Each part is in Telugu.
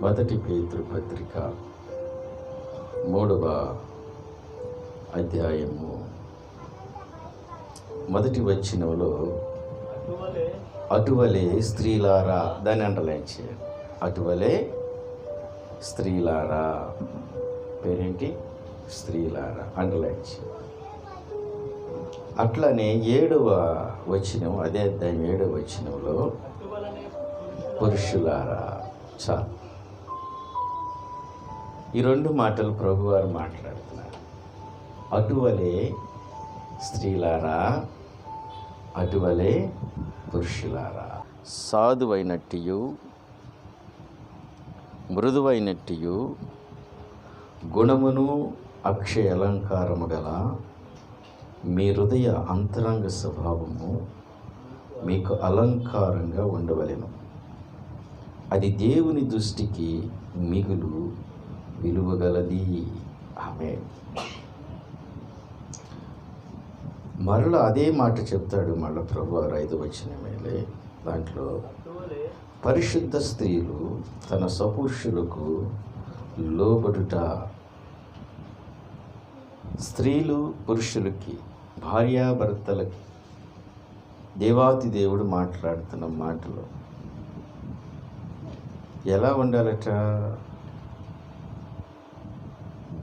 మొదటి పేతురు పత్రిక 3వ అధ్యాయము మొదటి వచనంలో అటువలే స్త్రీలారా, దాన్ని అండర్లైన్ చేయండి. అటువలే స్త్రీలారా, పేరేంటి? స్త్రీలారా, అండర్లైన్ చేయండి. అట్లనే 7వ వచనం, అదే అధ్యాయం 7వ వచనంలో పురుషులారా. చాలు, ఈ 2 మాటలు ప్రభువారు మాట్లాడుతున్నారు. అటువలే స్త్రీలారా, అటువలే పురుషులారా. సాధువైనట్టియు మృదువైనట్టియు గుణమును అక్షయ అలంకారము గల మీ హృదయ అంతరంగ స్వభావము మీకు అలంకారంగా ఉండవలెను. అది దేవుని దృష్టికి మిగులు విలువగలది. ఆమేన్. మరలా అదే మాట చెప్తాడు మళ్ళీ ప్రభువారు 5వ వచనమేలే. దాంట్లో పరిశుద్ధ స్త్రీలు తన సపురుషులకు లోబడుట. స్త్రీలు పురుషులకి, భార్యాభర్తలకి దేవాతి దేవుడు మాట్లాడుతున్న మాటలు ఎలా ఉండాలట?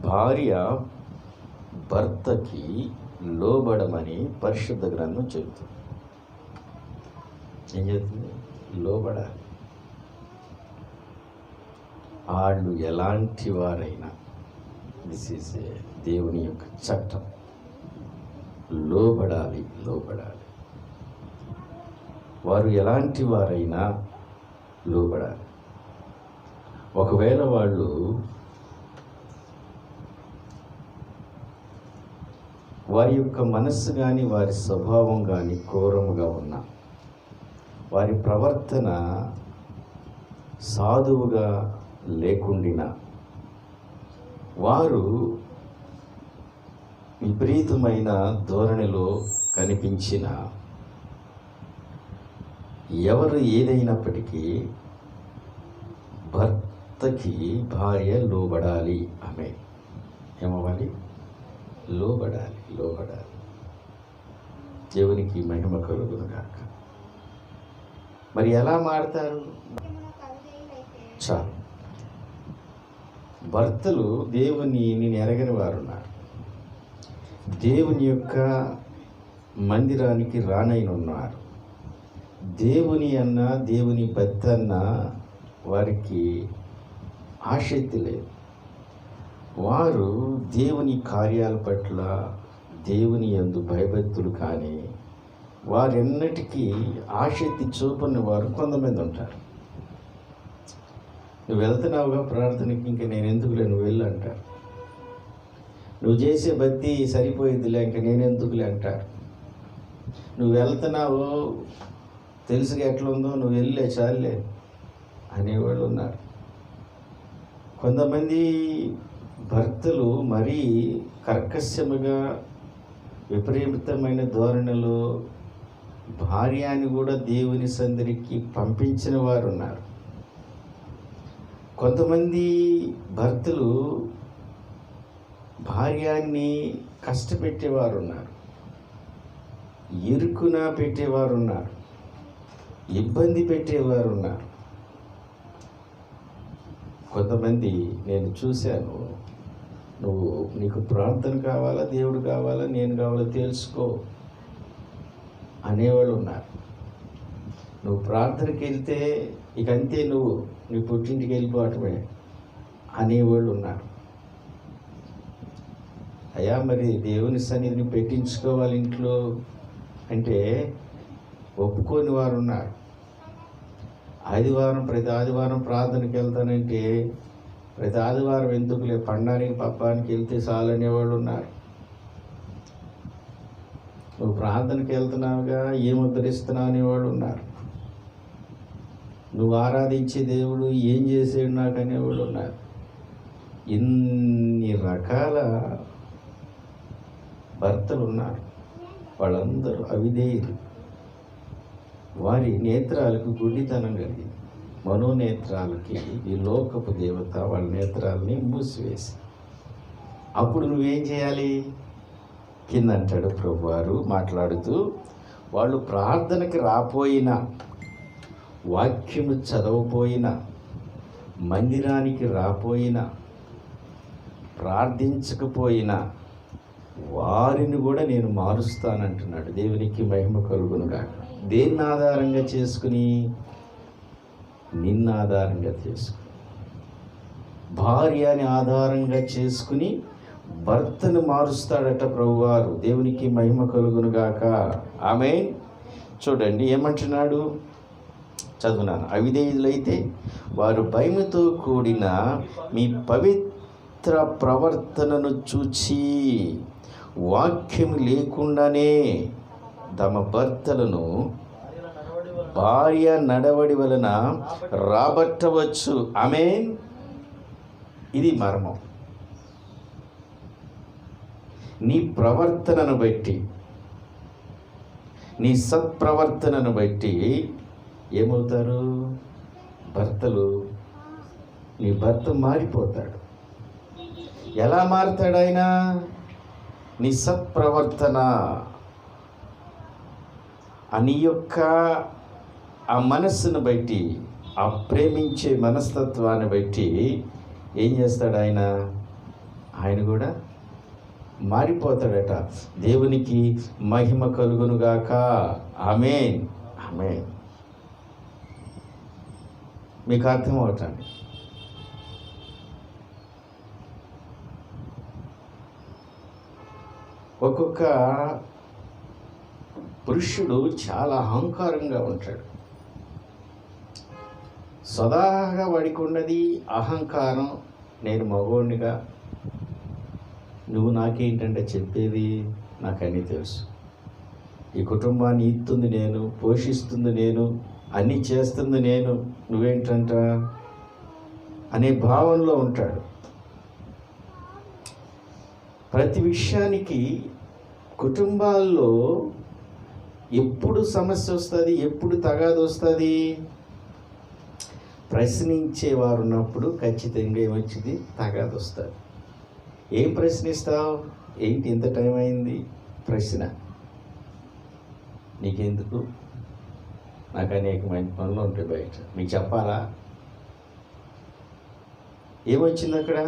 భార్య భర్తకి లోబడమని పరిశుద్ధ గ్రంథం చెబుతుంది. ఏం చెప్తుంది? లోబడాలి. వాళ్ళు ఎలాంటి వారైనా, దిస్ ఈజ్ దేవుని యొక్క చట్టం. లోబడాలి. వారు ఎలాంటి వారైనా లోబడాలి. ఒకవేళ వాళ్ళు వారి యొక్క మనస్సు కానీ వారి స్వభావం కానీ క్రూరముగా ఉన్నా, వారి ప్రవర్తన సాధువుగా లేకుండినా, వారు విపరీతమైన ధోరణిలో కనిపించిన, ఎవరు ఏదైనప్పటికీ భర్తకి భార్య లోబడాలి. ఆమె ఏమవ్వాలి? లోబడాలి. దేవునికి మహిమ కలుగును గాక. మరి ఎలా మారతారు? చాలు, భర్తలు దేవుని ఎరగని వారు ఉన్నారు. దేవుని యొక్క మందిరానికి రానైనున్నారు. దేవుని అన్న, దేవుని భక్తి అన్న వారికి ఆసక్తి లేదు. వారు దేవుని కార్యాల పట్ల, దేవుని యందు భయభక్తులు కానీ వారెన్నటికీ ఆసక్తి చూపని వారు కొంతమంది ఉంటారు. నువ్వు వెళ్తున్నావుగా ప్రార్థనకి, ఇంకా నేను ఎందుకులే, నువ్వు వెళ్ళు అంటారు. నువ్వు చేసే భక్తి సరిపోయిందిలే, ఇంకా నేను ఎందుకులే అంటారు. నువ్వు వెళ్తున్నావు, తెలుసుగా ఎట్లుందో, నువ్వు వెళ్ళే చాలే అనేవాళ్ళు ఉన్నారు. కొంతమంది భర్తలు మరీ కర్కశముగా, విపరీతమైన ధోరణిలో భార్యని కూడా దేవుని సందరికి పంపించిన వారు ఉన్నారు. కొంతమంది భర్తలు భార్యాన్ని కష్టపెట్టేవారు ఉన్నారు, ఇరుకున పెట్టేవారు ఉన్నారు, ఇబ్బంది పెట్టేవారు ఉన్నారు. కొంతమంది నేను చూశాను, నీకు ప్రార్థన కావాలా, దేవుడు కావాలా, నేను కావాలా తెలుసుకో అనేవాళ్ళు ఉన్నారు. నువ్వు ప్రార్థనకి వెళ్తే ఇక అంతే, నీ పుట్టింటికి వెళ్ళిపోవటమే అనేవాళ్ళు ఉన్నారు. అయ్యా, మరి దేవుని సన్నిధిని పెట్టించుకోవాలి ఇంట్లో అంటే ఒప్పుకోని వారు ఉన్నారు. ప్రతి ఆదివారం ప్రార్థనకి వెళ్తానంటే ప్రతి ఆదివారం ఎందుకులే, పండానికి పబ్బానికి వెళ్తే చాలు అనేవాళ్ళు ఉన్నారు. నువ్వు ప్రార్థనకి వెళ్తున్నావుగా, ఏం ఉద్ధరిస్తున్నావు అనేవాళ్ళు ఉన్నారు. నువ్వు ఆరాధించే దేవుడు ఏం చేసాడు నాకు అనేవాళ్ళు ఉన్నారు. ఇన్ని రకాల భర్తలు ఉన్నారు. వాళ్ళందరూ అవిధేయులు. వారి నేత్రాలకు గుడ్డితనం కలిగింది. మనోనేత్రాలకి ఈ లోకపు దేవత వాళ్ళ నేత్రాలని మూసివేసి, అప్పుడు నువ్వేం చేయాలి? కింద అంటాడు ప్రభువారు మాట్లాడుతూ, వాళ్ళు ప్రార్థనకి రాపోయినా, వాక్యము చదవపోయినా, మందిరానికి రాపోయినా, ప్రార్థించకపోయినా వారిని కూడా నేను మారుస్తానంటున్నాడు. దేవునికి మహిమ కలుగునుగాక. దేన్ని ఆధారంగా చేసుకుని? నిన్ను ఆధారంగా చేసుకుని, భార్యని ఆధారంగా చేసుకుని భర్తను మారుస్తాడట ప్రభువారు. దేవునికి మహిమ కలుగునుగాక. ఆమేన్. చూడండి ఏమంటున్నాడు, చదువునాను. అవిధేయులైతే వారు భయముతో కూడిన మీ పవిత్ర ప్రవర్తనను చూచి వాక్యము లేకుండానే తమ భర్తలను భార్య నడవడి వలన రాబట్టవచ్చు. ఆమేన్. ఇది మర్మం. నీ ప్రవర్తనను బట్టి, నీ సత్ప్రవర్తనను బట్టి ఏమవుతారు? భర్తలు, నీ భర్త మారిపోతాడు. ఎలా మారుతాడు ఆయన? నీ సత్ప్రవర్తన, నీ యొక్క ఆ మనస్సును బట్టి, ఆ ప్రేమించే మనస్తత్వాన్ని బట్టి ఏం చేస్తాడు ఆయన? ఆయన కూడా మారిపోతాడట. దేవునికి మహిమ కలుగునుగాక. ఆమేన్. ఆమేన్. మీకు అర్థం అవటండి. ఒక్కొక్క పురుషుడు చాలా అహంకారంగా ఉంటాడు. సదాగా వాడికి ఉన్నది అహంకారం. నేను మగోడినిగా, నువ్వు నాకేంటంటే చెప్పేది, నాకన్నీ తెలుసు, ఈ కుటుంబాన్ని ఇస్తుంది నేను, పోషిస్తుంది నేను, అన్నీ చేస్తుంది నేను, నువ్వేంటంట అనే భావనలో ఉంటాడు. ప్రతి విషయానికి కుటుంబాల్లో ఎప్పుడు సమస్య వస్తుంది, ఎప్పుడు తగాదు వస్తుంది? ప్రశ్నించేవారు ఉన్నప్పుడు ఖచ్చితంగా ఏమొచ్చింది? తగాదు వస్తుంది. ఏం ప్రశ్నిస్తావు? ఏంటి ఇంత టైం అయింది? ప్రశ్న. నీకెందుకు? నాకు అనేకమైన పనులు ఉంటాయి బయట, మీకు చెప్పాలా? ఏమొచ్చింది అక్కడ?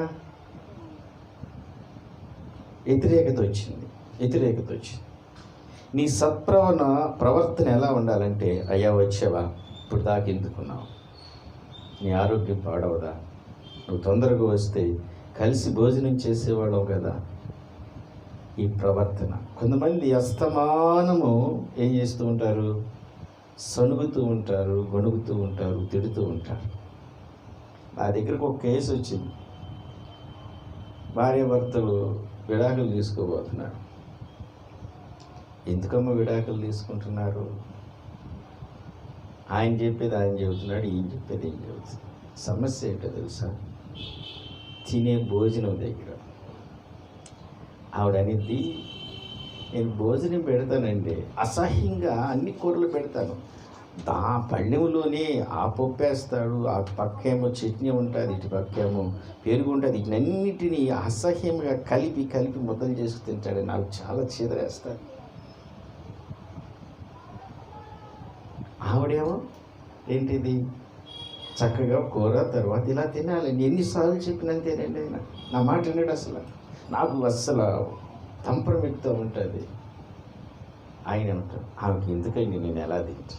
వ్యతిరేకత వచ్చింది. నీ ప్రవర్తన ఎలా ఉండాలంటే, అయ్యా వచ్చావా, ఇప్పుడు దాకా ఎందుకున్నావు, నీ ఆరోగ్యం పాడవదా, నువ్వు తొందరగా వస్తే కలిసి భోజనం చేసేవాళ్ళం కదా. ఈ ప్రవర్తన. కొంతమంది అస్తమానము ఏం చేస్తూ ఉంటారు? సణుగుతూ ఉంటారు, గొణుగుతూ ఉంటారు, తిడుతూ ఉంటారు. నా దగ్గరకు ఒక కేసు వచ్చింది. భార్యాభర్తలు విడాకులు తీసుకోబోతున్నారు. ఎందుకమ్మా విడాకులు తీసుకుంటున్నారు? ఆయన చెప్పేది ఆయన చెబుతున్నాడు, ఈయన చెప్పేది ఈయన చెబుతుంది. సమస్య ఏంటో తెలుసా? తినే భోజనం దగ్గర ఆవిడ అనేది, నేను భోజనం పెడతానండి, అసహ్యంగా అన్ని కూరలు పెడతాను, దా పళ్ళెంలోనే ఆ పప్పు వేస్తాడు, ఆ పక్కేమో చట్నీ ఉంటుంది, ఇటు పక్కేమో పెరుగు ఉంటుంది, ఇవన్నిటినీ అసహ్యంగా కలిపి ముద్దలు చేసుకు తింటాడు. నాకు చాలా చీదరేస్తాడు. ఆవిడేమో ఏంటిది, చక్కగా కూర తర్వాత ఇలా తినాలి. ఎన్నిసార్లు చెప్పినంతేనండి ఆయన. నా మాట విన్నాడు. నాకు అస్సలు తంపరమిక్కుతూ ఉంటుంది. ఆయన అంటాడు, ఆమెకి ఎందుకండి నేను ఎలా తింటా,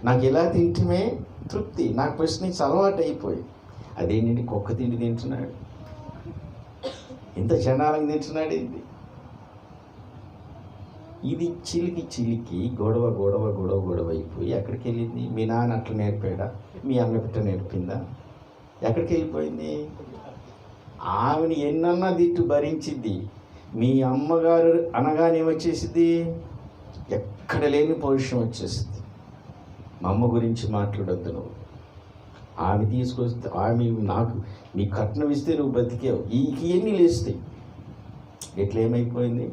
నాకు ఎలా తింటమే తృప్తి, నాకు ప్రశ్నించి అలవాటు అయిపోయి. అదేంటి కుక్క తిండి తింటున్నాడు, ఇంత చండాలంగా తింటున్నాడు ఏంటి? ఇది చిలికి గొడవ అయిపోయి ఎక్కడికి వెళ్ళింది? మీ నాన్న అట్లా నేర్పాడా, మీ అమ్మ పిట్ట నేర్పిందా? ఎక్కడికి వెళ్ళిపోయింది? ఆమెను ఎన్నన్నా తిట్టు భరించింది. మీ అమ్మగారు అనగానే ఏమొచ్చేసింది? ఎక్కడ లేని పౌరుషం వచ్చేసింది. మా అమ్మ గురించి మాట్లాడొద్దు నువ్వు, ఆమె తీసుకొస్తే, ఆమె నాకు నీ కట్నం ఇస్తే నువ్వు బతికావు, ఇవన్నీ లేస్తాయి. ఎట్లా ఏమైపోయింది?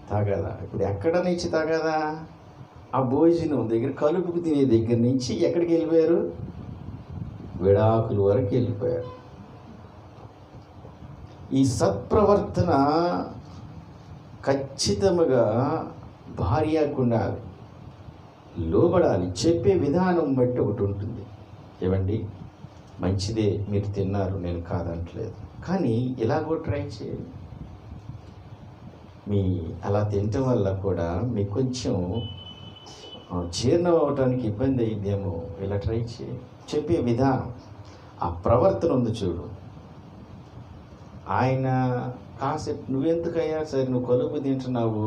తాగదా. ఇప్పుడు ఎక్కడ నుంచి తాగదా? ఆ భోజనం దగ్గర కలుపుకు తినే దగ్గర నుంచి ఎక్కడికి వెళ్ళిపోయారు? విడాకుల వరకు వెళ్ళిపోయారు. ఈ సత్ప్రవర్తన ఖచ్చితంగా భార్యకు ఉండాలి, లోబడాలి. చెప్పే విధానం బట్టి ఒకటి ఉంటుంది. ఏమండి, మంచిదే, మీరు తిన్నారు, నేను కాదంటలేదు, కానీ ఇలాగో ట్రై చేయండి. మీ అలా తినటం వల్ల కూడా మీకు కొంచెం జీర్ణం అవటానికి ఇబ్బంది అయ్యిందేమో, ఇలా ట్రై చేయండి. చెప్పే విధానం, ఆ ప్రవర్తన ఉంది చూడు. ఆయన కాసేపు నువ్వెందుకయ్యా, సరే నువ్వు కలుపు తింటున్నావు,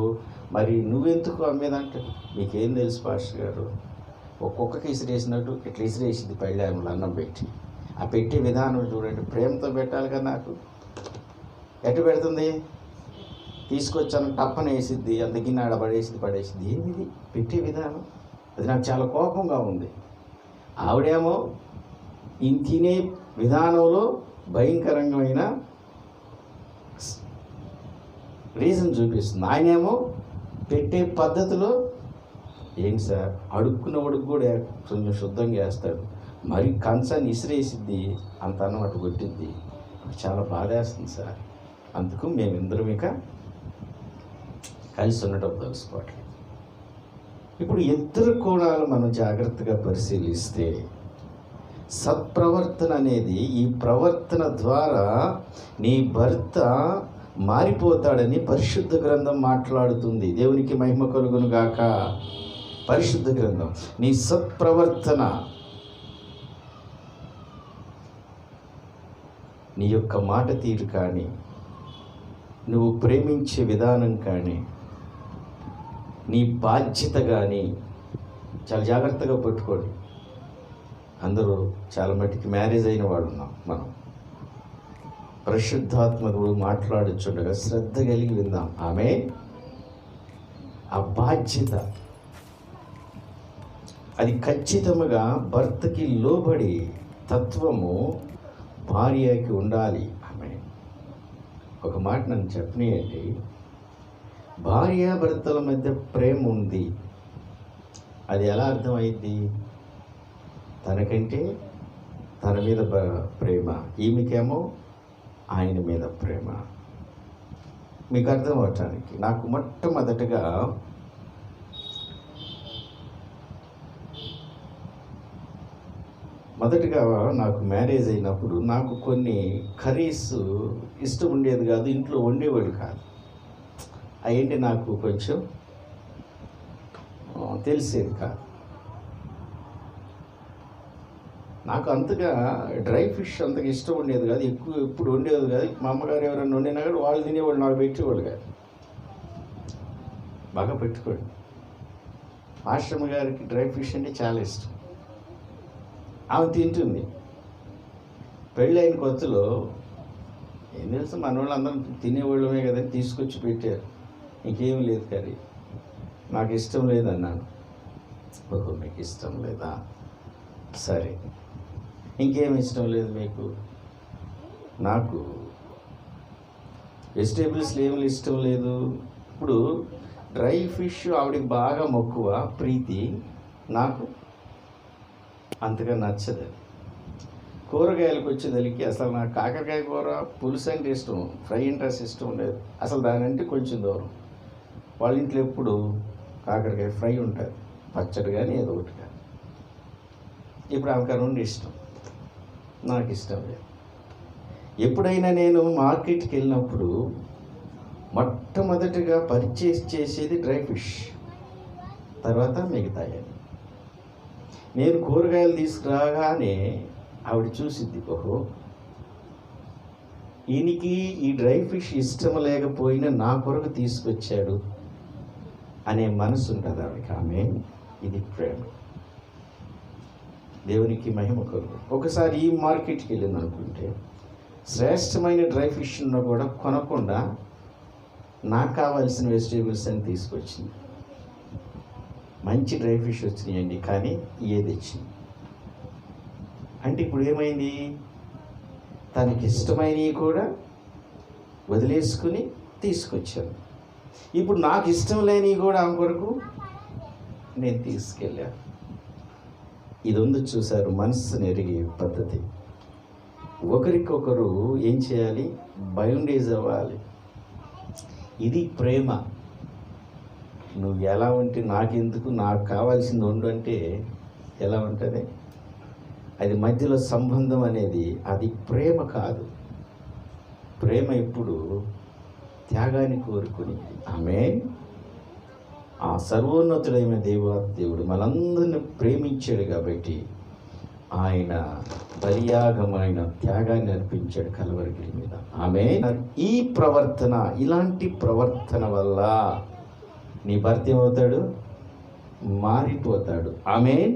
మరి నువ్వెందుకు అమ్మేదంటే, మీకేం తెలుసు పాస్టర్ గారు, ఒక్కొక్కకి ఇసిరేసినట్టు ఇట్లా ఇసిరేసింది పళ్ళాములు అన్నం పెట్టి. ఆ పెట్టే విధానం చూడండి, ప్రేమతో పెట్టాలి కదా. నాకు ఎట్టు పెడుతుంది, తీసుకొచ్చాను టప్పన వేసిద్ది, అంత గిన్నె పడేసిద్ది. ఏమిది పెట్టే విధానం? అది నాకు చాలా కోపంగా ఉంది. ఆవిడేమో తినే విధానంలో భయంకరమైన రీజన్ చూపిస్తుంది, ఆయనేమో పెట్టే పద్ధతిలో ఏంటి సార్, అడుక్కున్నవాడికి కూడా కొంచెం శుద్ధంగా వేస్తాడు, మరి కంచాన్ని ఇసిరేసిద్ది, అంత అన్నం అటు కొట్టిద్ది. చాలా బాధేస్తుంది సార్. అందుకు మేమిద్దరం ఇక కలిసి ఉండటం తెలుసుకోవట్లేదు. ఇప్పుడు ఇద్దరు కోణాలు మనం జాగ్రత్తగా పరిశీలిస్తే, సత్ప్రవర్తన అనేది, ఈ ప్రవర్తన ద్వారా నీ భర్త మారిపోతాడని పరిశుద్ధ గ్రంథం మాట్లాడుతుంది. దేవునికి మహిమ కలుగును గాక. పరిశుద్ధ గ్రంథం, నీ సత్ప్రవర్తన, నీ యొక్క మాట తీరు కానీ, నువ్వు ప్రేమించే విధానం కానీ, నీ బాధ్యత కానీ చాలా జాగ్రత్తగా పట్టుకోండి. అందరూ చాలా మట్టికి మ్యారేజ్ అయిన వాళ్ళు ఉన్నాం మనం. పరిశుద్ధాత్మకుడు మాట్లాడుచుండగా శ్రద్ధ కలిగి విందాం. ఆమె ఆ బాధ్యత అది ఖచ్చితంగా భర్తకి లోబడి తత్వము భార్యకి ఉండాలి. ఆమె ఒక మాట నన్ను చెప్పనీయండి, భార్యాభర్తల మధ్య ప్రేమ ఉంది, అది ఎలా అర్థమైంది? తనకంటే తన మీద ప్రేమ, ఈమెకేమో ఆయన మీద ప్రేమ. మీకు అర్థం అవటానికి నాకు మొట్టమొదటగా నాకు మ్యారేజ్ అయినప్పుడు నాకు కొన్ని కర్రీస్ ఇష్టం ఉండేది కాదు, ఇంట్లో వండేవాడు కాదు. అవేంటి నాకు కొంచెం తెలిసేది కాదు. నాకు అంతగా డ్రై ఫిష్ అంతగా ఇష్టం ఉండేది కాదు, ఎక్కువ ఎప్పుడు వండేది కాదు. మా అమ్మగారు ఎవరైనా వండినా కూడా వాళ్ళు తినేవాళ్ళు, నాకు పెట్టేవాళ్ళు కాదు. బాగా పెట్టుకోండి, ఆశ్రమ గారికి డ్రై ఫిష్ అంటే చాలా ఇష్టం. ఆమె తింటుంది. పెళ్ళైన కొత్తలో ఏం తెలుసు, మన వాళ్ళు అందరం తినేవాళ్ళమే కదా, తీసుకొచ్చి పెట్టారు. ఇంకేం లేదు కర్రీ, నాకు ఇష్టం లేదన్నాను. ఓహో, మీకు ఇష్టం లేదా, సరే, ఇంకేమి ఇష్టం లేదు మీకు? నాకు వెజిటేబుల్స్లో ఏమి ఇష్టం లేదు. ఇప్పుడు డ్రై ఫిష్ ఆవిడకి బాగా మక్కువ, ప్రీతి, నాకు అంతగా నచ్చదు. కూరగాయలకు వచ్చేదలికి అసలు నాకు కాకరకాయ కూర పులుసు అంటే ఇష్టం, ఫ్రై ఇంట్రెస్ట్ ఇష్టం లేదు. అసలు దానంటే కొంచెం దూరం. వాళ్ళ ఇంట్లో ఎప్పుడు కాకరకాయ ఫ్రై ఉంటుంది, పచ్చడి కానీ ఏదో ఒకటి కానీ. ఇప్పుడు ఆమెకు నుండి ఇష్టం, నాకు ఇష్టం లేదు. ఎప్పుడైనా నేను మార్కెట్కి వెళ్ళినప్పుడు మొట్టమొదటిగా పర్చేస్ చేసేది డ్రై ఫిష్, తర్వాత మిగతాయి. నేను కూరగాయలు తీసుకురాగానే ఆవిడ చూసిద్ది, ఓహో ఈయనకి ఈ డ్రై ఫిష్ ఇష్టం లేకపోయినా నా కొరకు తీసుకొచ్చాడు అనే మనసు ఉంటుంది ఆవిడకి. ఆమె ఇది ప్రేమ. దేవునికి మహిమ కలుగు. ఒకసారి ఈ మార్కెట్కి వెళ్ళింది అనుకుంటే, శ్రేష్టమైన డ్రై ఫిష్ ఉన్నా కూడా కొనకుండా నాకు కావాల్సిన వెజిటేబుల్స్ అని తీసుకొచ్చింది. మంచి డ్రై ఫిష్ వచ్చినాయండి, కానీ ఏది వచ్చింది అంటే ఇప్పుడు ఏమైంది, తనకి ఇష్టమైనవి కూడా వదిలేసుకుని తీసుకొచ్చాను. ఇప్పుడు నాకు ఇష్టం లేనివి కూడా ఆమె కొరకు నేను తీసుకెళ్ళాను. ఇది ఉంది చూశారు, మనస్సును ఎరిగే పద్ధతి. ఒకరికొకరు ఏం చేయాలి? బౌండేజ్ అవ్వాలి. ఇది ప్రేమ. నువ్వు ఎలా ఉంటే నాకెందుకు, నాకు కావాల్సింది ఉండు అంటే ఎలా ఉంటుంది? అది మధ్యలో సంబంధం అనేది అది ప్రేమ కాదు. ప్రేమ ఎప్పుడు త్యాగాన్ని కోరుకునేది. ఆమేన్. ఆ సర్వోన్నతుడైన దేవుడు మనందరిని ప్రేమించాడు కాబట్టి ఆయన బలియాగమైన త్యాగాన్ని అర్పించాడు కల్వరి మీద. ఆమేన్. ఈ ప్రవర్తన, ఇలాంటి ప్రవర్తన వల్ల నీ భర్త ఏమవుతాడు? మారిపోతాడు. ఆమేన్.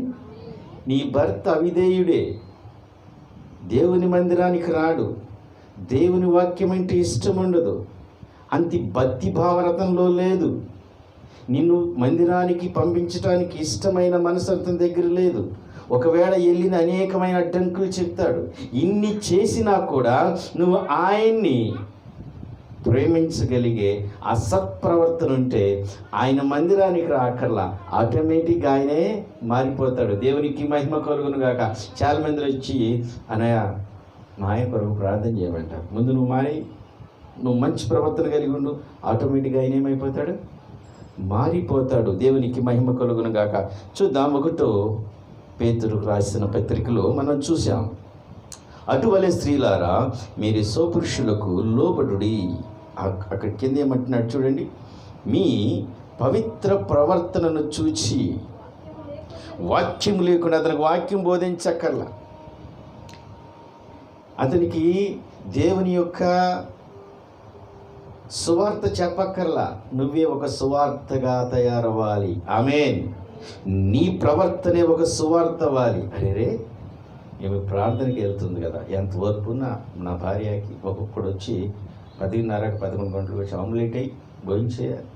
నీ భర్త అవిధేయుడే, దేవుని మందిరానికి రాడు, దేవుని వాక్యం అంటే ఇష్టం ఉండదు, అంతి భక్తి భావరతంలో లేదు, నిన్ను మందిరానికి పంపించడానికి ఇష్టమైన మనసు అతని దగ్గర లేదు, ఒకవేళ వెళ్ళిన అనేకమైన అడ్డంకులు చెప్తాడు. ఇన్ని చేసినా కూడా నువ్వు ఆయన్ని ప్రేమించగలిగే ఆ సత్ప్రవర్తన ఉంటే ఆయన మందిరానికి రాకర్లా, ఆటోమేటిక్గా ఆయనే మారిపోతాడు. దేవునికి మహిమ కలుగును గాక. చాలా మంది వచ్చి అన్నయ్య మా ఆయన కొరకు ప్రార్థన చేయమంటారు. ముందు నువ్వు మంచి ప్రవర్తన కలిగి ఉండు, ఆటోమేటిక్గా ఆయన ఏమైపోతాడు? మారిపోతాడు. దేవునికి మహిమ కలుగును గాక. చూద్దాం. 1 పేతురు రాసిన పత్రికలో మనం చూసాం, అటువలే స్త్రీలారా మీరు స్వపురుషులకు లోబడుడి. అక్కడ కింద ఏమంటున్నాడు చూడండి, మీ పవిత్ర ప్రవర్తనను చూచి. వాక్యం లేకుండా అతనికి వాక్యం బోధించక్కర్లా, అతనికి దేవుని యొక్క సువార్త చెప్పక్కర్లా, నువ్వే ఒక సువార్తగా తయారవ్వాలి. ఆమేన్. నీ ప్రవర్తనే ఒక సువార్త అవ్వాలి. అరే ఈమె ప్రార్థనకి వెళ్తుంది కదా, ఎంతవరకు నా భార్యకి ఒక్కొక్కడు వచ్చి 10:30, 11 గంటలకు వచ్చి ఆమ్లెట్ అయ్యి భోంచేయాలి.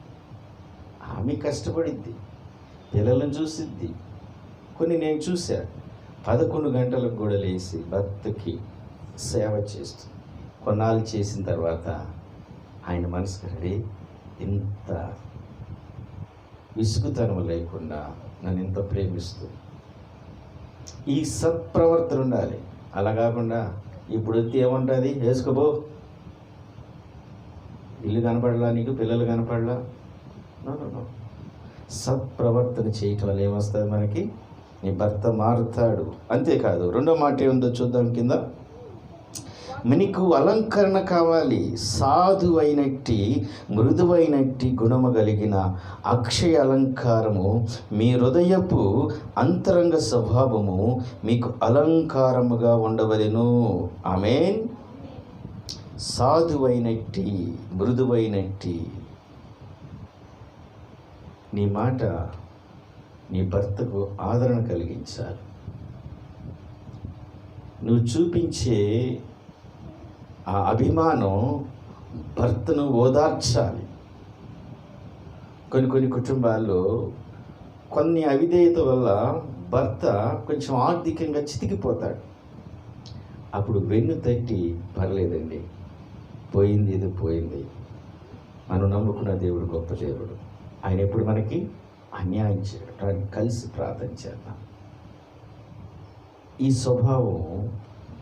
ఆమె కష్టపడిద్ది, పిల్లలను చూసిద్ది. కొన్ని నేను చూసా, 11 గంటలకు కూడా లేచి భర్తకి సేవ చేస్తుంది. కొన్నాళ్ళు చేసిన తర్వాత ఆయన మనసుకు రే, ఇంత విసుగుతనం లేకుండా నన్ను ఇంత ప్రేమిస్తూ, ఈ సత్ప్రవర్తన ఉండాలి. అలా కాకుండా ఇప్పుడు వచ్చి ఏముంటుంది, వేసుకోబో, ఇల్లు కనపడలా, నీకు పిల్లలు కనపడలా. నో. సత్ప్రవర్తన చేయటం వల్ల ఏమొస్తుంది మనకి? నీ భర్త మారుతాడు. అంతేకాదు, రెండో మాట ఏముందో చూద్దాం కింద. మీకు అలంకరణ కావాలి, సాధువైనట్టి మృదువైనట్టి గుణము కలిగిన అక్షయ అలంకారము, మీ హృదయపు అంతరంగ స్వభావము మీకు అలంకారముగా ఉండవలెను. ఆమేన్. సాధువైనట్టి మృదువైనట్టి. నీ మాట నీ భర్తకు ఆదరణ కలిగించాలి. నువ్వు చూపించే ఆ అభిమానం భర్తను ఓదార్చాలి. కొన్ని కుటుంబాల్లో కొన్ని అవిధేయత వల్ల భర్త కొంచెం ఆర్థికంగా చితికిపోతాడు. అప్పుడు వెన్ను తట్టి, పర్లేదండి, పోయింది ఇది పోయింది, మనం నమ్ముకున్న దేవుడు గొప్ప దేవుడు, ఆయన ఎప్పుడు మనకి అన్యాయం చేయడం, కలిసి ప్రార్థన చేద్దాం. ఈ స్వభావం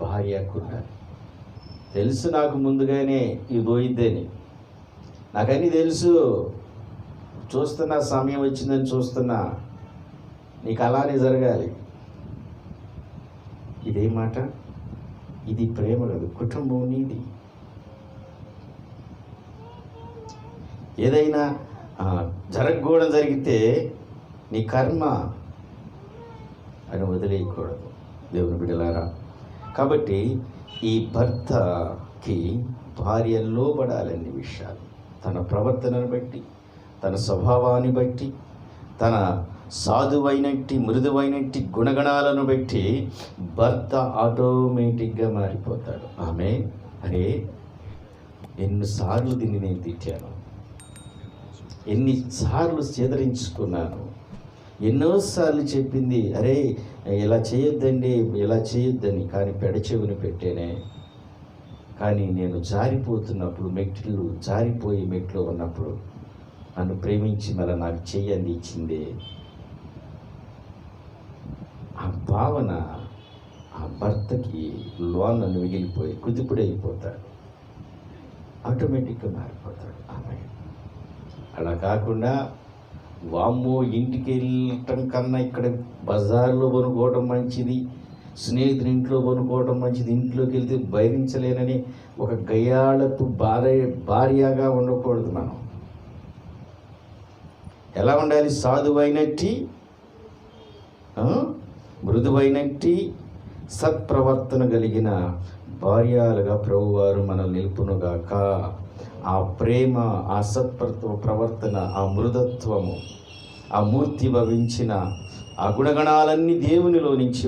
భార్యకు ఉండాలి. తెలుసు నాకు ముందుగానే ఇది పోయిద్దని, నాకన్నీ తెలుసు, చూస్తున్నా, సమయం వచ్చిందని చూస్తున్నా, నీకు అలానే జరగాలి. ఇదే మాట, ఇది ప్రేమ కాదు. కుటుంబం నీది. ఏదైనా జరగకూడదు జరిగితే నీ కర్మ అని వదిలేయకూడదు దేవుని బిడ్డలారా. కాబట్టి ఈ భర్తకి భార్య లోబడాలనే విషయాలు, తన ప్రవర్తనను బట్టి, తన స్వభావాన్ని బట్టి, తన సాధువైనట్టి మృదువైనట్టి గుణగణాలను బట్టి భర్త ఆటోమేటిక్గా మారిపోతాడు. ఆమె అరే, ఎన్నిసార్లు దీన్ని నేను తిట్టాను, ఎన్నిసార్లు చేదరించుకున్నాను, ఎన్నోసార్లు చెప్పింది అరే ఇలా చేయొద్దండి, ఇలా చేయొద్దని, కానీ పెడచెవిని పెట్టేనే. కానీ నేను జారిపోతున్నప్పుడు, మెట్లు ఉన్నప్పుడు నన్ను ప్రేమించి మళ్ళీ నాకు చెయ్యండి ఇచ్చిందే. ఆ భావన ఆ భర్తకి లోన మిగిలిపోయి కుదిపుడైపోతాడు, ఆటోమేటిక్గా మారిపోతాడు. ఆమె అలా కాకుండా వామ్మో ఇంటికి వెళ్ళటం కన్నా ఇక్కడ బజార్లో కొనుక్కోవడం మంచిది, స్నేహితుని ఇంట్లో కొనుక్కోవడం మంచిది, ఇంట్లోకి వెళ్తే భరించలేనని ఒక గయ్యాళపు భార్యగా ఉండకూడదు. మనం ఎలా ఉండాలి? సాధువైనట్టి, మృదువైనట్టి, సత్ప్రవర్తన కలిగిన భార్యలుగా ప్రభువారు మనల్ని నిలుపునుగాక. ఆ ప్రేమ, ఆ ప్రవర్తన, ఆ మృదత్వము, ఆ మూర్తి భవించిన ఆ గుణగణాలన్నీ దేవునిలో నుంచి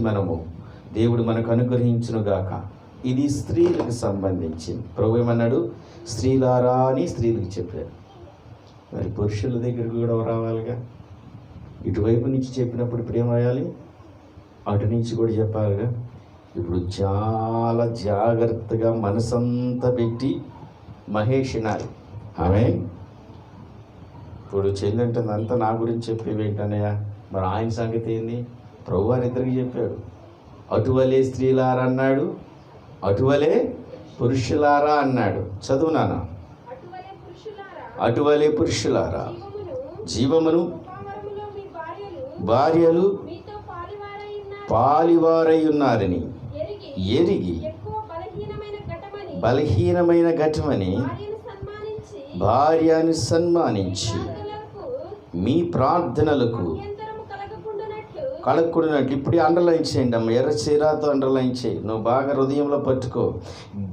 దేవుడు మనకు అనుగ్రహించునుగాక. ఇది స్త్రీలకు సంబంధించింది. ప్రభు ఏమన్నాడు? స్త్రీలారా అని స్త్రీలకు చెప్పారు. మరి పురుషుల దగ్గరకు కూడా రావాలిగా. ఇటువైపు నుంచి చెప్పినప్పుడు ఇప్పుడు ఏం రాయాలి? అటు నుంచి కూడా చెప్పాలిగా. ఇప్పుడు చాలా జాగ్రత్తగా మనసంతా పెట్టి మహేష్ వినాలి. ఆమె ఇప్పుడు చెల్లంటుంది అంతా నా గురించి చెప్పేవేంటనయ్యా, మరి ఆయన సంగతి ఏంది? ప్రభు వారు ఇద్దరికి చెప్పాడు. అటువలే స్త్రీలారా అన్నాడు, అటువలే పురుషులారా అన్నాడు. చదువు నాన్న. అటువలే పురుషులారా జీవమును భార్యలు పాలివారై ఉన్నారని ఎరిగి బలహీనమైన ఘటమని భార్యను సన్మానించి మీ ప్రార్థనలకు కలగకూడనట్లు. ఇప్పుడే అండర్లైన్ చేయండి అమ్మ, ఎర్ర చీరాతో అండర్లైన్ చేయి. నువ్వు బాగా హృదయంలో పట్టుకో.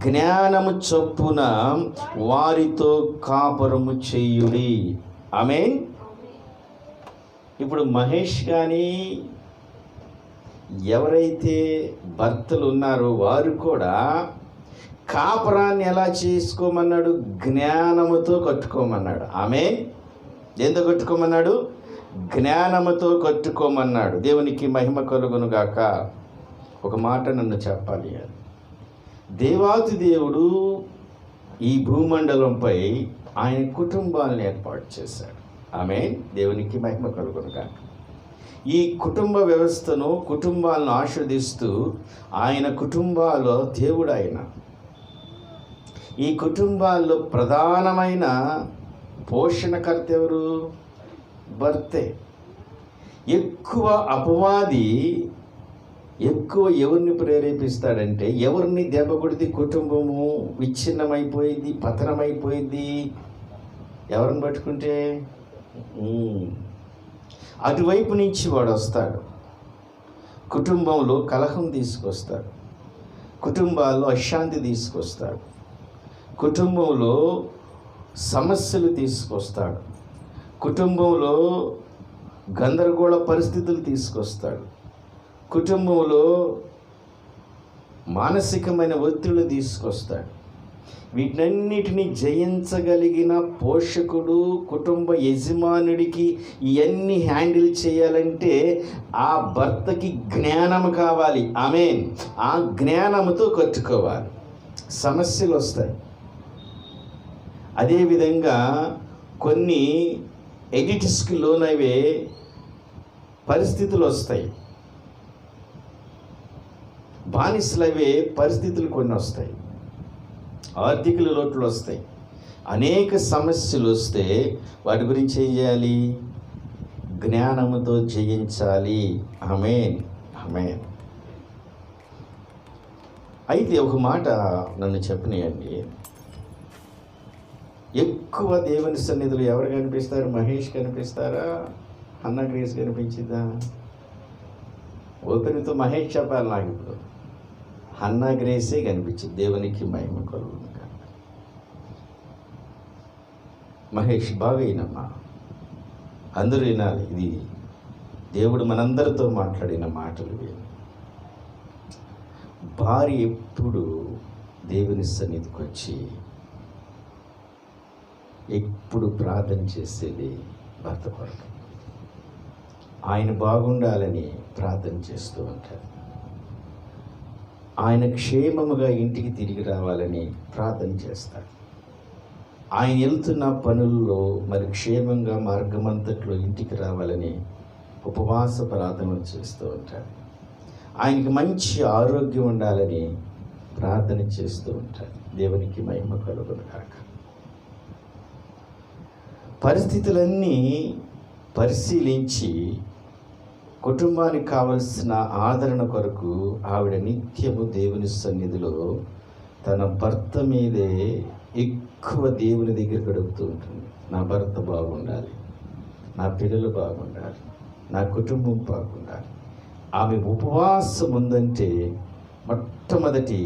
జ్ఞానము చొప్పున వారితో కాపురము చేయుడి. ఆమేన్. ఇప్పుడు మహేష్ కానీ ఎవరైతే భర్తలు ఉన్నారో వారు కూడా కాపురాన్ని ఎలా చేసుకోమన్నాడు? జ్ఞానముతో కట్టుకోమన్నాడు. ఆమేన్. ఎందుకు కట్టుకోమన్నాడు? జ్ఞానముతో కట్టుకోమన్నాడు. దేవునికి మహిమ కలుగునుగాక. ఒక మాట నన్ను చెప్పాలి. దేవాతి దేవుడు ఈ భూమండలంపై ఆయన కుటుంబాలను ఏర్పాటు చేశాడు. ఆమేన్. దేవునికి మహిమ కలుగునుగాక. ఈ కుటుంబ వ్యవస్థను, కుటుంబాలను ఆస్వాదిస్తూ ఆయన కుటుంబాల్లో దేవుడు ఆయన. ఈ కుటుంబాల్లో ప్రధానమైన పోషణకర్త ఎవరు? భర్తే. ఎక్కువ అపవాది ఎవరిని ప్రేరేపిస్తాడంటే, ఎవరిని దెబ్బ కొడితే కుటుంబము విచ్ఛిన్నమైపోయింది, పతనమైపోయింది? ఎవరిని పట్టుకుంటే అటువైపు నుంచి వాడు వస్తాడు. కుటుంబంలో కలహం తీసుకొస్తాడు, కుటుంబాల్లో అశాంతి తీసుకొస్తాడు, కుటుంబంలో సమస్యలు తీసుకొస్తాడు, కుటుంబంలో గందరగోళ పరిస్థితులు తీసుకొస్తాడు, కుటుంబంలో మానసికమైన ఒత్తిళ్లు తీసుకొస్తాడు. వీటన్నిటిని జయించగలిగిన పోషకుడు, కుటుంబ యజమానుడికి ఇవన్నీ హ్యాండిల్ చేయాలంటే ఆ భర్తకి జ్ఞానం కావాలి. ఆమేన్. ఆ జ్ఞానంతో కట్టుకోవాలి. సమస్యలు వస్తాయి. అదేవిధంగా కొన్ని ఎడిటిస్కి లోనవే పరిస్థితులు వస్తాయి, బానిసలవే పరిస్థితులు కొన్ని వస్తాయి, ఆర్థిక లోట్లు వస్తాయి, అనేక సమస్యలు వస్తే వాటి గురించి ఏం చేయాలి? జ్ఞానముతో జయించాలి. ఆమేన్. ఆమేన్. అయితే ఒక మాట నన్ను చెప్పనియండి. ఎక్కువ దేవుని సన్నిధిలో ఎవరు కనిపిస్తారు? మహేష్ కనిపిస్తారా? హన్నా గ్రేస్ కనిపించిందా? ఓపెన్తో మహేష్ చెప్పాలి నాకు. ఇప్పుడు హన్నా గ్రేసే కనిపించింది. దేవునికి మహిమ కలుగునుగాక. మహేష్ బాగైనమ్మా, అందరూ వినాలి. ఇది దేవుడు మనందరితో మాట్లాడిన మాటలు. భార్య ఎప్పుడు దేవుని సన్నిధికి వచ్చి ఎప్పుడు ప్రార్థన చేసేది భర్త కొరకు. ఆయన బాగుండాలని ప్రార్థన చేస్తూ ఉంటారు. ఆయన క్షేమముగా ఇంటికి తిరిగి రావాలని ప్రార్థన చేస్తారు. ఆయన వెళ్తున్న పనుల్లో మరి క్షేమంగా మార్గమంతట్లో ఇంటికి రావాలని ఉపవాస ప్రార్థన చేస్తూ ఉంటారు. ఆయనకి మంచి ఆరోగ్యం ఉండాలని ప్రార్థన చేస్తూ ఉంటాడు. దేవునికి మహిమ కలుగును గాక. పరిస్థితులన్నీ పరిశీలించి కుటుంబానికి కావలసిన ఆదరణ కొరకు ఆవిడ నిత్యము దేవుని సన్నిధిలో తన భర్త మీదే ఎక్కువ దేవుని దగ్గర గడుపుతూ ఉంటుంది. నా భర్త బాగుండాలి, నా పిల్లలు బాగుండాలి, నా కుటుంబం బాగుండాలి. ఆమె ఉపవాసం ఉందంటే మొట్టమొదటి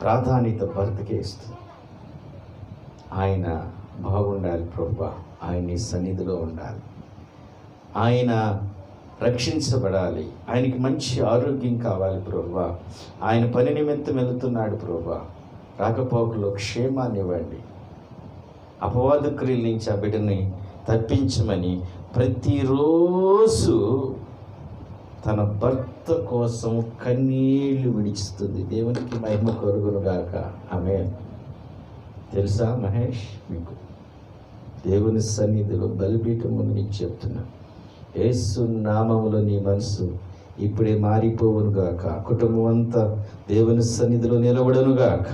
ప్రాధాన్యత భర్తకే ఇస్తుంది. ఆయన బాగుండాలి ప్రభువా, ఆయన నీ సన్నిధిలో ఉండాలి, ఆయన రక్షించబడాలి, ఆయనకి మంచి ఆరోగ్యం కావాలి ప్రభువా, ఆయన పని నిమిత్తం వెళుతున్నాడు ప్రభువా, రాకపోకలో క్షేమాన్ని ఇవ్వండి, అపవాద క్రియల నుంచి ఆ బిడ్డని తప్పించమని ప్రతిరోజు తన భర్త కోసం కన్నీళ్లు విడిచిస్తుంది. దేవునికి మహిమ కలుగును గాక. ఆమేన్. తెలుసా మహేష్, మీకు దేవుని సన్నిధిలో బలిపీఠం ముందు నీకు చెప్తున్నా, యేసు నామములో నీ మనసు ఇప్పుడే మారిపోవును గాక, కుటుంబం అంతా దేవుని సన్నిధిలో నిలబడను గాక.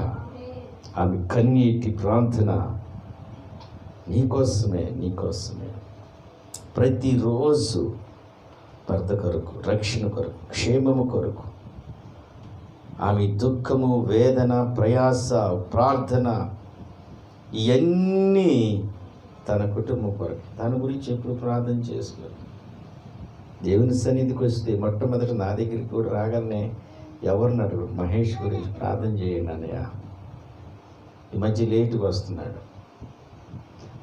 ఆమె కన్నీటి ప్రార్థన నీకోసమే ప్రతిరోజు భర్త కొరకు, రక్షణ కొరకు, క్షేమము కొరకు ఆమె దుఃఖము, వేదన, ప్రయాస, ప్రార్థన ఇవన్నీ తన కుటుంబం కొరకు. దాని గురించి ఎప్పుడు ప్రార్థన చేసుకోరు. దేవుని సన్నిధికి వస్తే మొట్టమొదట నా దగ్గరికి కూడా రాగానే ఎవరిని అడుగు, మహేష్ గురించి ప్రార్థన చేయండి అన్నయ్య, ఈ మధ్య లేటుగా వస్తున్నాడు,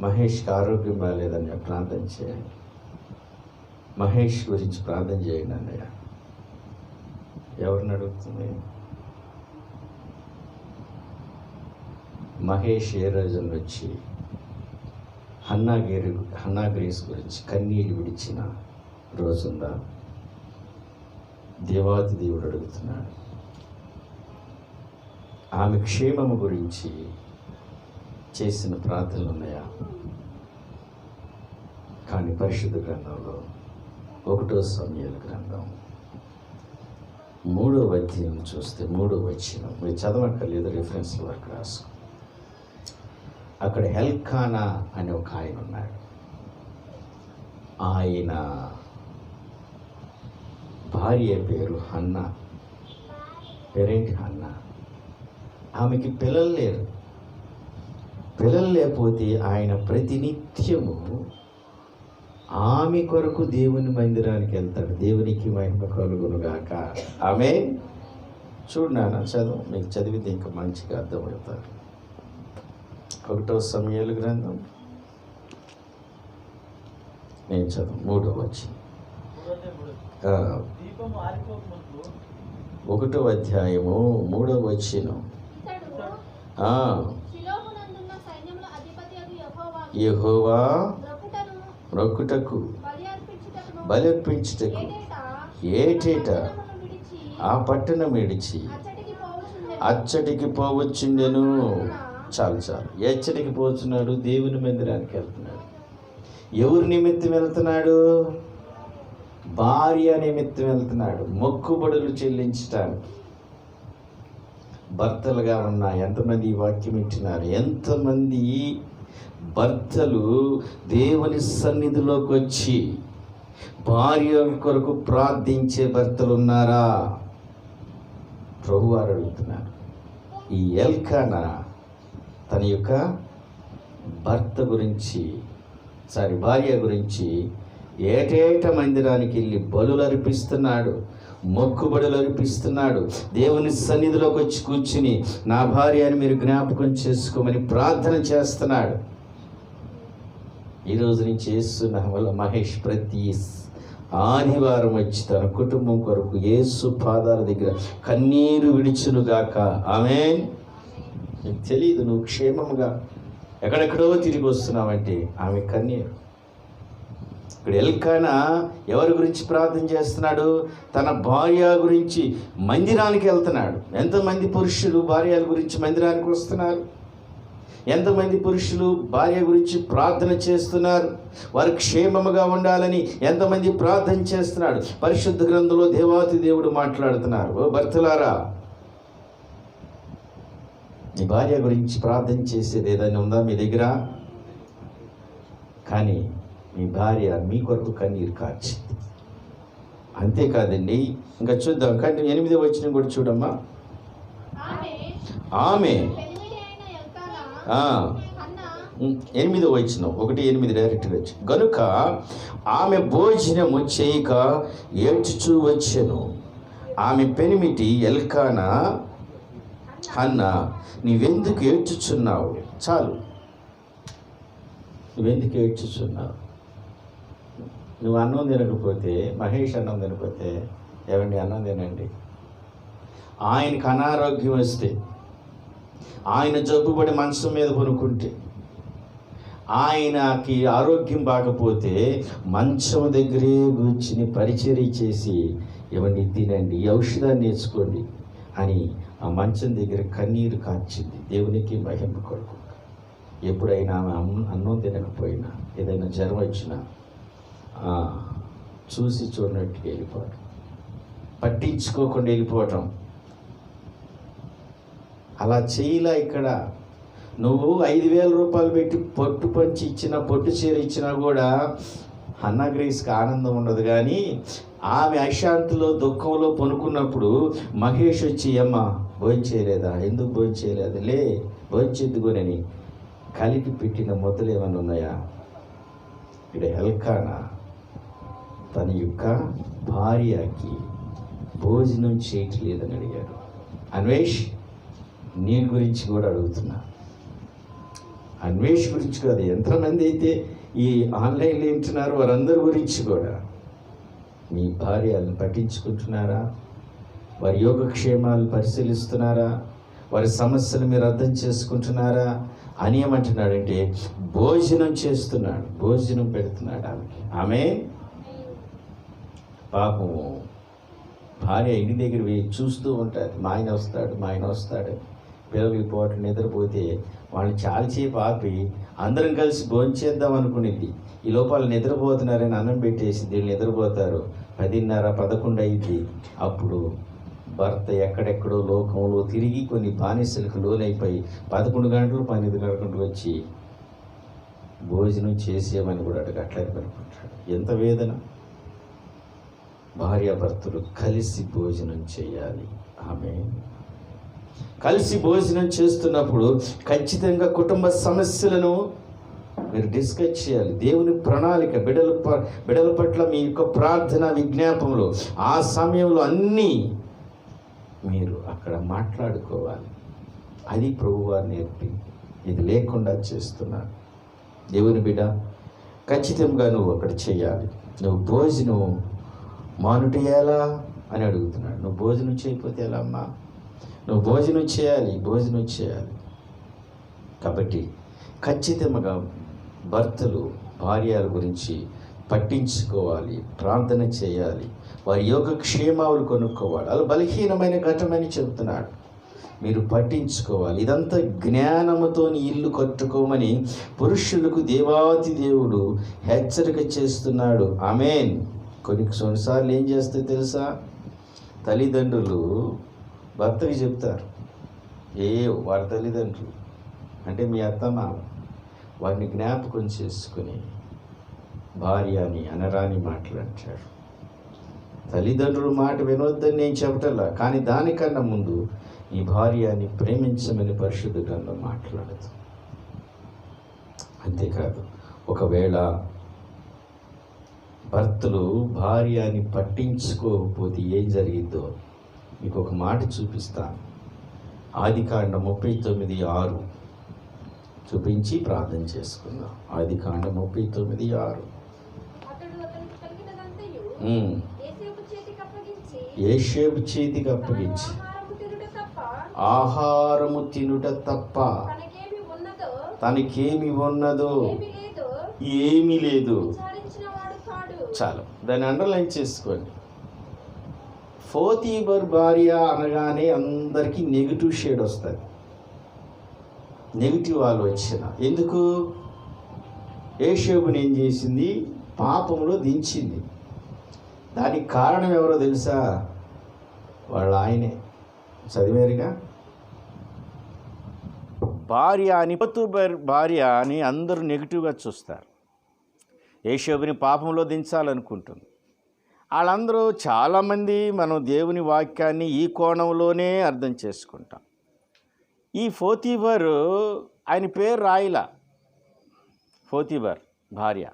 మహేష్కి ఆరోగ్యం బాగాలేదని ప్రార్థన చేయండి, మహేష్ గురించి ప్రార్థన చేయండి అన్నయ్య. ఎవరిని అడుగుతుంది? మహేష్ ఏ రోజున వచ్చి హన్నా గ్రేస్ గురించి కన్నీళ్ళు విడిచిన రోజుందా? దేవాది దేవుడు అడుగుతున్నాడు. ఆమె క్షేమము గురించి చేసిన ప్రార్థనలు ఉన్నాయా? కానీ పరిశుద్ధ గ్రంథంలో 1 సమూయేలు గ్రంథం 3వ అధ్యాయం చూస్తే 3వ వచనం, మీరు చదవక్కర్లేదు, రిఫరెన్స్ వరకు రాసుకో. అక్కడ ఎల్కానా అనే ఒక ఆయన ఉన్నాడు. ఆయన భార్య పేరు హన్నా. పేరేంటి? హన్నా. ఆమెకి పిల్లలు లేరు. పిల్లలు లేకపోతే ఆయన ప్రతినిత్యము ఆమె కొరకు దేవుని మందిరానికి వెళ్తాడు. దేవునికి మహిమ కలుగును గాక. ఆమె చూడు నాన్న, చదువు, మీకు చదివితే ఇంకా మంచిగా అర్థమవుతారు. 1 సమూయేలు గ్రంథం నేను చదువు 3వ వచనం, 1వ అధ్యాయము 3వ వచనం. యెహోవా మొక్కుటకు బలి అర్పించుటకు ఏటేటా ఆ పట్టణం విడిచి అచ్చటికి పోవచ్చుండెను. చాలు, ఎచ్చటికి పోతున్నాడు? దేవుని మందిరానికి వెళ్తున్నాడు. ఎవరి నిమిత్తం వెళ్తున్నాడు? భార్య నిమిత్తం వెళ్తున్నాడు, మొక్కుబడులు చెల్లించటానికి. భర్తలుగా ఉన్న ఎంతమంది ఈ వాక్యం వింటున్నారు? ఎంతమంది భర్తలు దేవుని సన్నిధిలోకి వచ్చి భార్య కొరకు ప్రార్థించే భర్తలు ఉన్నారా? ప్రభువారు అడుగుతున్నారు. ఈ ఎల్కానా తన యొక్క భార్య గురించి ఏటేట మందిరానికి వెళ్ళి బలులు అర్పిస్తున్నాడు, మొక్కుబడులు అర్పిస్తున్నాడు. దేవుని సన్నిధిలోకి వచ్చి కూర్చుని నా భార్య అని మీరు జ్ఞాపకం చేసుకోమని ప్రార్థన చేస్తున్నాడు. ఈరోజు నుంచి యేసు నామములో మహేష్ ప్రతి ఆదివారం వచ్చి తన కుటుంబం కొరకు యేసు పాదాల దగ్గర కన్నీరు విడిచునుగాక. ఆమేన్. నీకు తెలియదు, నువ్వు క్షేమముగా ఎక్కడెక్కడో తిరిగి వస్తున్నావంటే ఆమె కన్నీరు. ఇక్కడ ఎల్కానా ఎవరి గురించి ప్రార్థన చేస్తున్నాడు? తన భార్య గురించి మందిరానికి వెళ్తున్నాడు. ఎంతమంది పురుషులు భార్యల గురించి మందిరానికి వస్తున్నారు? ఎంతమంది పురుషులు భార్య గురించి ప్రార్థన చేస్తున్నారు? వారు క్షేమముగా ఉండాలని ఎంతమంది ప్రార్థన చేస్తున్నాడు? పరిశుద్ధ గ్రంథంలో దేవాతి దేవుడు మాట్లాడుతున్నారు. ఓ భర్తలారా, మీ భార్య గురించి ప్రార్థన చేసేది ఏదైనా ఉందా మీ దగ్గర? కానీ మీ భార్య మీ కొరకు కన్నీరు కార్చింది. అంతేకాదండి, ఇంకా చూద్దాం. కానీ 8వ వచనం కూడా చూడమ్మా. ఆమె 8వ వచనం 1:8 డైరెక్ట్గా వచ్చి, గనుక ఆమె భోజనము చేయక ఏడ్చుచూ వచ్చెను. ఆమె పెనిమిటి ఎల్కానా, హన్నా, నీవెందుకు ఏడ్చుచున్నావు? చాలు, నువ్వెందుకు ఏడ్చుచున్నావు? నువ్వు అన్నం తినకపోతే, మహేష్ అన్నం తినకపోతే, ఏమండి అన్నం తినండి. ఆయనకు అనారోగ్యం వస్తే, ఆయన జబ్బుపడి మంచం మీద కొనుక్కుంటే, ఆయనకి ఆరోగ్యం బాగపోతే మంచం దగ్గరే కూర్చుని పరిచర్య చేసి, ఏమండి తినండి, ఈ ఔషధాన్ని నేర్చుకోండి అని ఆ మంచం దగ్గర కన్నీరు కార్చింది. దేవునికి మహిమ కొరకు. ఎప్పుడైనా అన్నం తినకపోయినా, ఏదైనా జ్వరం వచ్చినా చూసి చూడనట్టుగా వెళ్ళిపోవటం, పట్టించుకోకుండా వెళ్ళిపోవటం, అలా చేయలా. ఇక్కడ నువ్వు 5,000 రూపాయలు పెట్టి పొట్టు పంచి ఇచ్చినా, పొట్టు చీర ఇచ్చినా కూడా అన్నగ్రేస్కి ఆనందం ఉండదు. కానీ ఆమె అశాంతిలో, దుఃఖంలో పనుకున్నప్పుడు మహేష్ వచ్చి, అమ్మ భోజనం చేయలేదా? ఎందుకు భోజనం చేయలేదు? లే భోజనం చేద్దుకోనని కలిపి పెట్టిన మొదలు ఏమన్నా ఉన్నాయా? ఇక్కడ ఎల్కానా తన యొక్క భార్యకి భోజనం చేయట్లేదని అడిగాడు. అన్వేష్, నీ గురించి కూడా అడుగుతున్నా. అన్వేష్ గురించి కాదు, ఎంతమంది అయితే ఈ ఆన్లైన్లో వింటున్నారో వారందరి గురించి కూడా. మీ భార్యలను పట్టించుకుంటున్నారా? వారి యోగక్షేమాలు పరిశీలిస్తున్నారా? వారి సమస్యలు మీరు అర్థం చేసుకుంటున్నారా అని ఏమంటున్నాడంటే, భోజనం చేస్తున్నాడు, భోజనం పెడుతున్నాడు ఆమెకి. ఆమె పాపం భార్య ఇంటి దగ్గర చూస్తూ ఉంటుంది. మా ఆయన వస్తాడు పిల్లలకి పోవటం, నిద్రపోతే వాళ్ళని చాలాసేపు ఆపి అందరం కలిసి భోంచేద్దాం అనుకునేది. ఈ లోపల నిద్రపోతున్నారని అన్నం పెట్టేసి వీళ్ళు నిద్రపోతారు. 10:30, 11 అయింది. అప్పుడు భర్త ఎక్కడెక్కడో లోకంలో తిరిగి కొన్ని బానిసలకు లోనైపోయి 11 గంటలు 12 గంటలకు వచ్చి భోజనం చేసేమని కూడా అట్లనే పడుకుంటాడు. ఎంత వేదన! భార్యాభర్తలు కలిసి భోజనం చేయాలి. ఆమె కలిసి భోజనం చేస్తున్నప్పుడు ఖచ్చితంగా కుటుంబ సమస్యలను మీరు డిస్కస్ చేయాలి. దేవుని ప్రణాళిక, బిడ్డల పట్ల మీ యొక్క ప్రార్థన, విజ్ఞాపనలు ఆ సమయంలో అన్నీ మీరు అక్కడ మాట్లాడుకోవాలి. అది ప్రభువారు నేర్పి, ఇది లేకుండా చేస్తున్నారు. దేవుని బిడ్డ, ఖచ్చితంగా నువ్వు అక్కడ చేయాలి. నువ్వు భోజనం మానుట ఎలా అని అడుగుతున్నాడు. నువ్వు భోజనం చేయకపోతే ఎలా అమ్మా? నువ్వు భోజనం చేయాలి. కాబట్టి ఖచ్చితంగా భర్తలు భార్యల గురించి పట్టించుకోవాలి, ప్రార్థన చేయాలి, వారి యోగక్షేమాలు కొనుక్కోవాలి. అలా బలహీనమైన ఘటమని చెబుతున్నాడు. మీరు పట్టించుకోవాలి. ఇదంతా జ్ఞానముతో ఇల్లు కట్టుకోమని పురుషులకు దేవాతి దేవుడు హెచ్చరిక చేస్తున్నాడు. ఆమేన్. కొన్నిసార్లు ఏం చేస్తే తెలుసా? తల్లిదండ్రులు భర్తకి చెప్తారు, వారి తల్లిదండ్రులు అంటే మీ అత్తమామ, వారిని జ్ఞాపకం చేసుకుని భార్య అని అనరాని మాటలు అంటారు. తల్లిదండ్రుల మాట వినొద్దని నేను చెప్పటల్లా, కానీ దానికన్నా ముందు ఈ భార్యని ప్రేమించమని పరిశుద్ధ గ్రంథం మాట్లాడదు. అంతేకాదు, ఒకవేళ భర్తలు భార్యని పట్టించుకోకపోతే ఏం జరిగిద్దో మీకు ఒక మాట చూపిస్తాను. ఆదికాండం 39:6 చూపించి ప్రార్థన చేసుకుందాం. ఆదికాండం 39:6. యేషేపు చేతికి అప్పగించి ఆహారము తినుట తప్ప తనకేమి ఉన్నదో ఏమీ లేదు. చాలు, దాన్ని అండర్లైన్ చేసుకోండి. పోతీఫర్ భార్య అనగానే అందరికీ నెగిటివ్ షేడ్ వస్తుంది. నెగిటివ్ ఆలోచన. ఎందుకు? యోసేపుని ఏం చేసింది? పాపంలో దించింది. దానికి కారణం ఎవరో తెలుసా? వాళ్ళ ఆయనే. చదివారుగా, భార్య అని అందరూ నెగిటివ్గా చూస్తారు. యోసేపుని పాపంలో దించాలనుకుంటుంది. వాళ్ళందరూ చాలామంది మనం దేవుని వాక్యాన్ని ఈ కోణంలోనే అర్థం చేసుకుంటాం. ఈ పోతీఫరు, ఆయన పేరు రాయిలా, పోతీఫర్ భార్య.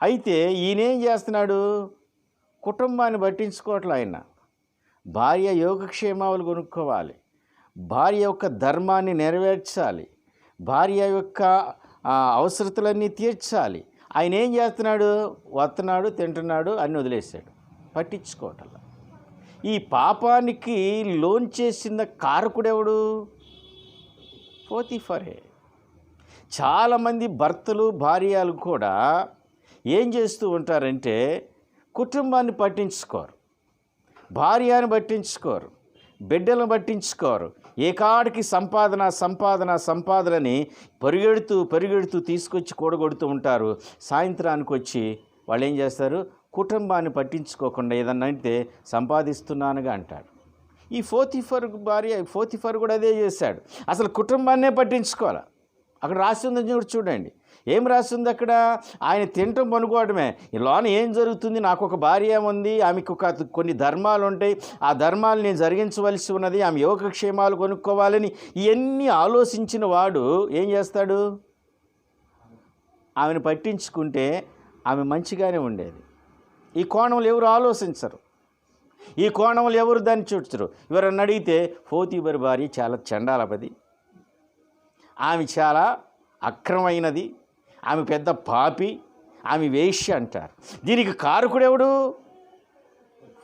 అయితే ఈయనేం చేస్తున్నాడు? కుటుంబాన్ని పట్టించుకోవట్లే ఆయన. భార్య యోగక్షేమాలు కొనుక్కోవాలి, భార్య యొక్క ధర్మాన్ని నెరవేర్చాలి, భార్య యొక్క అవసరతలన్నీ తీర్చాలి. ఆయన ఏం చేస్తున్నాడు? వస్తున్నాడు, తింటున్నాడు, అన్నీ వదిలేశాడు, పట్టించుకోవట్లా. ఈ పాపానికి లోన్ చేసిన కారకుడెవడు? పోతీఫరే. చాలామంది భర్తలు, భార్యలు కూడా ఏం చేస్తూ ఉంటారంటే కుటుంబాన్ని పట్టించుకోరు, భార్యను పట్టించుకోరు, బిడ్డలను పట్టించుకోరు. ఏకాడికి సంపాదనని పరిగెడుతూ తీసుకొచ్చి కూడగొడుతూ ఉంటారు. సాయంత్రానికి వచ్చి వాళ్ళు ఏం చేస్తారు? కుటుంబాన్ని పట్టించుకోకుండా ఏదన్నా అంటే సంపాదిస్తున్నానుగా అంటాడు. ఈ పోతీఫర్ కూడా అదే చేశాడు. అసలు కుటుంబాన్నే పట్టించుకోవాలి. అక్కడ రాసి ఉందని చూడండి, ఏం రాసి ఉంది అక్కడ? ఆయన తినటం పనుకోవడమే. ఈ లోన ఏం జరుగుతుంది? నాకు ఒక భార్య ఉంది, ఆమెకు కొన్ని ధర్మాలు ఉంటాయి, ఆ ధర్మాలు నేను జరిగించవలసి ఉన్నది, ఆమె యోగక్షేమాలు కొనుక్కోవాలని ఇవన్నీ ఆలోచించిన వాడు ఏం చేస్తాడు? ఆమెను పట్టించుకుంటే ఆమె మంచిగానే ఉండేది. ఈ కోణంలో ఎవరు ఆలోచించరు, ఈ కోణంలో ఎవరు దాన్ని చూడరు. ఎవరన్నా అడిగితే పోతీఫర్ భార్య చాలా చండాలపది, ఆమె చాలా అక్రమైనది, ఆమె పెద్ద పాపి, ఆమె వేశ్య అంటారు. దీనికి కారకుడెవడు?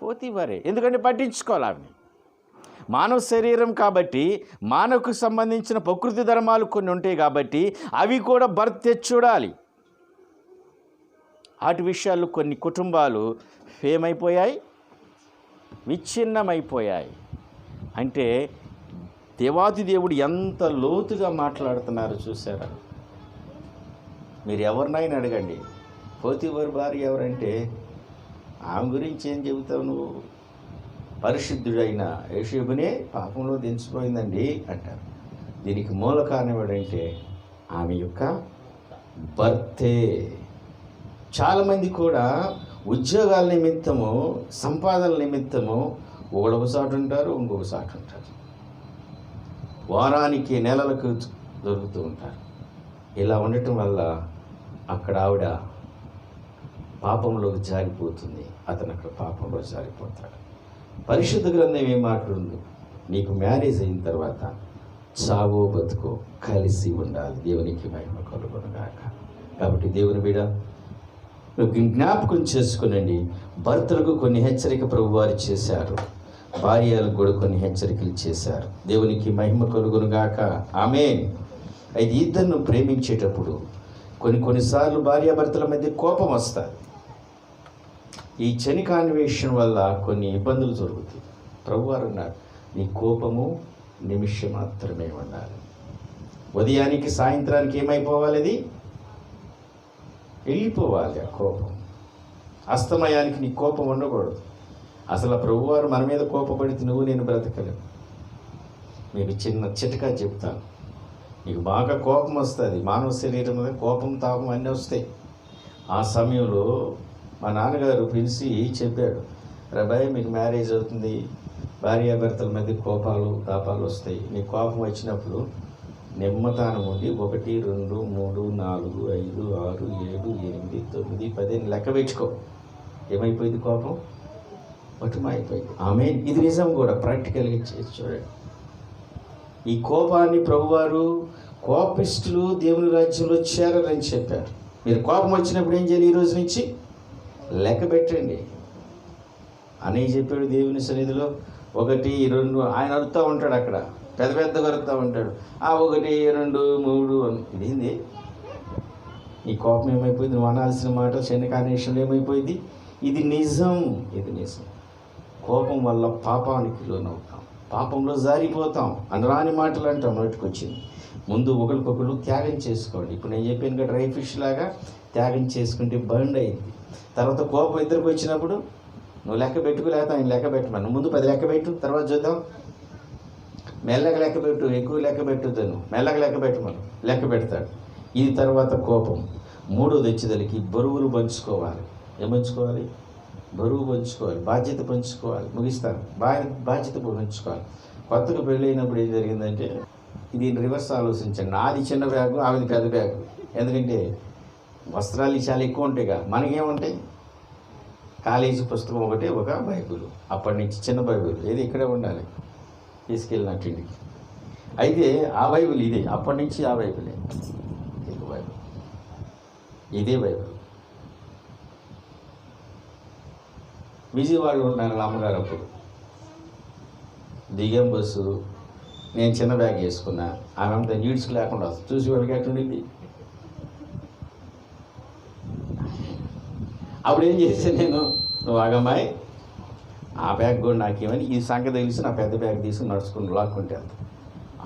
పోతీఫరే. ఎందుకంటే పట్టించుకోవాలి ఆమె. మానవ శరీరం కాబట్టి మానవకు సంబంధించిన ప్రకృతి ధర్మాలు కొన్ని ఉంటాయి కాబట్టి అవి కూడా భర్త చూడాలి. వాటి విషయాల్లో కొన్ని కుటుంబాలు ఫేమైపోయాయి, విచ్ఛిన్నమైపోయాయి. అంటే దేవాది దేవుడు ఎంత లోతుగా మాట్లాడుతున్నారు చూసారా? మీరు ఎవరినైనా అడగండి, పోతీఫర్ భార్య ఎవరంటే ఆమె గురించి ఏం చెబుతావు నువ్వు? పరిశుద్ధుడైన యోసేపునే పాపంలో దించిపోయిందండి అంటారు. దీనికి మూల కారణం ఏంటంటే ఆమె యొక్క భర్తే. చాలామంది కూడా ఉద్యోగాల నిమిత్తము, సంపాదన నిమిత్తము ఒకడొక సాటు ఉంటారు, ఇంకొక సాటు ఉంటారు, వారానికి నెలలకు దొరుకుతూ ఉంటారు. ఇలా ఉండటం వల్ల అక్కడ ఆవిడ పాపంలోకి జారిపోతుంది, అతను అక్కడ పాపంలో జారిపోతాడు. పరిశుద్ధ గ్రంథం ఏం మాట్లాడుంది? నీకు మ్యారేజ్ అయిన తర్వాత చావో బతుకో కలిసి ఉండాలి. దేవునికి మహిమ కలుగునుగాక. కాబట్టి దేవుని బిడ్డ జ్ఞాపకం చేసుకునండి. భర్తలకు కొన్ని హెచ్చరిక ప్రభువారు చేశారు, భార్యలకు కూడా కొన్ని హెచ్చరికలు చేశారు. దేవునికి మహిమ కలుగునుగాక. ఆమేన్. అయితే ఇద్దరిని ప్రేమించేటప్పుడు కొన్నిసార్లు భార్యాభర్తల మధ్య కోపం వస్తుంది. ఈ చనికాన్వేషణ వల్ల కొన్ని ఇబ్బందులు జరుగుతాయి. ప్రభువారు అన్నారు, నీ కోపము నిమిషం మాత్రమే ఉండాలి. ఉదయానికి సాయంత్రానికి ఏమైపోవాలి? అది వెళ్ళిపోవాలి. ఆ కోపం అస్తమయానికి నీ కోపం ఉండకూడదు. అసలు ప్రభువారు మన మీద కోపపడితే నువ్వు నేను బ్రతకలేవు. మీకు చిన్న చిట్కా చెప్తాను. నీకు బాగా కోపం వస్తుంది, మానవ శరీరం మీద కోపం, తాపం అన్నీ వస్తాయి. ఆ సమయంలో మా నాన్నగారు పిలిచి చెప్పాడు, రాబాయ్ మీకు మ్యారేజ్ అవుతుంది, భార్యాభర్తల మధ్య కోపాలు తాపాలు వస్తాయి. నీ కోపం వచ్చినప్పుడు నిమ్మతానం ఉండి 1 2 3 4 5 6 7 8 9 10 లెక్క పెట్టుకో. ఏమైపోయింది? కోపం అయిపోయింది. ఆమేన్. ఇది నిజం కూడా, ప్రాక్టికల్గా చేసి చూడండి. ఈ కోపాన్ని ప్రభువారు కోపిస్టులు దేవుని రాజ్యంలో చేరని చెప్పారు. మీరు కోపం వచ్చినప్పుడు ఏం చేయాలి? ఈ రోజు నుంచి లెక్క పెట్టండి అని చెప్పాడు దేవుని సన్నిధిలో. 1 2 ఆయన అరుతూ ఉంటాడు, అక్కడ పెద్దగా అరుతూ ఉంటాడు. 1 2 3 అని. ఇదేంది? నీ కోపం ఏమైపోయింది? నువ్వు అనాల్సిన మాట శనికానేషన్లో ఏమైపోయింది? ఇది నిజం. కోపం వల్ల పాపానికి లోనవుతాం. పాపంలో జారిపోతాం, అనరాని మాటలు అంటాం నోటికొచ్చింది. ముందు ఒకరికొకరు త్యాగం చేసుకోండి. ఇప్పుడు నేను చెప్పాను కదా, డ్రై ఫిష్ లాగా త్యాగం చేసుకుంటే బర్న్ అయింది. తర్వాత కోపం ఇద్దరికి వచ్చినప్పుడు నువ్వు లెక్క పెట్టుకోలేక ఆయన లెక్క పెట్టమను. ముందు 10 లెక్క పెట్టు, తర్వాత చూద్దాం. మెల్లగా లెక్క పెట్టు, ఎక్కువ లెక్క పెట్టుద్దు, నువ్వు మెల్లగా లెక్క పెట్టమను, లెక్క పెడతాడు. ఇది తర్వాత కోపం. మూడోది వచ్చేదానికి బరువులు పంచుకోవాలి. ఏం పంచుకోవాలి? బరువు పంచుకోవాలి, బాధ్యత పంచుకోవాలి. ముగిస్తాను. బాధ్యత పంచుకోవాలి. కొత్తగా పెళ్ళైనప్పుడు ఏం జరిగిందంటే, ఇది రివర్స్ ఆలోచించండి. నాది చిన్న బ్యాగు, ఆమెది పెద్ద బ్యాగు. ఎందుకంటే వస్త్రాలు చాలా ఎక్కువ ఉంటాయిగా, మనకేముంటాయి? కాలేజీ పుస్తకం ఒకటి, ఒక బైబిల్. అప్పటి నుంచి చిన్న బైబిల్, ఏది ఇక్కడే ఉండాలి, తీసుకెళ్ళినట్టు ఇంటికి. అయితే ఆ బైబిల్ ఇదే, అప్పటి నుంచి ఆ బైబిలే, తెలుగు బైబిల్, ఇదే బైబిల్. విజయవాడలో ఉన్నారు అమ్మగారు. అప్పుడు దిగం బస్సు, నేను చిన్న బ్యాగ్ వేసుకున్నా, ఆమె అంతా నీడ్స్ లేకుండా చూసి వాళ్ళకి ఎట్టుండింది. అప్పుడు ఏం చేస్తే నేను, నువ్వు ఆగమ్మాయి, ఆ బ్యాగ్ కూడా నాకేమని ఈ సంగతి తెలిసి నా పెద్ద బ్యాగ్ తీసుకుని నడుచుకుని లాక్కుంటే వెళ్తాను.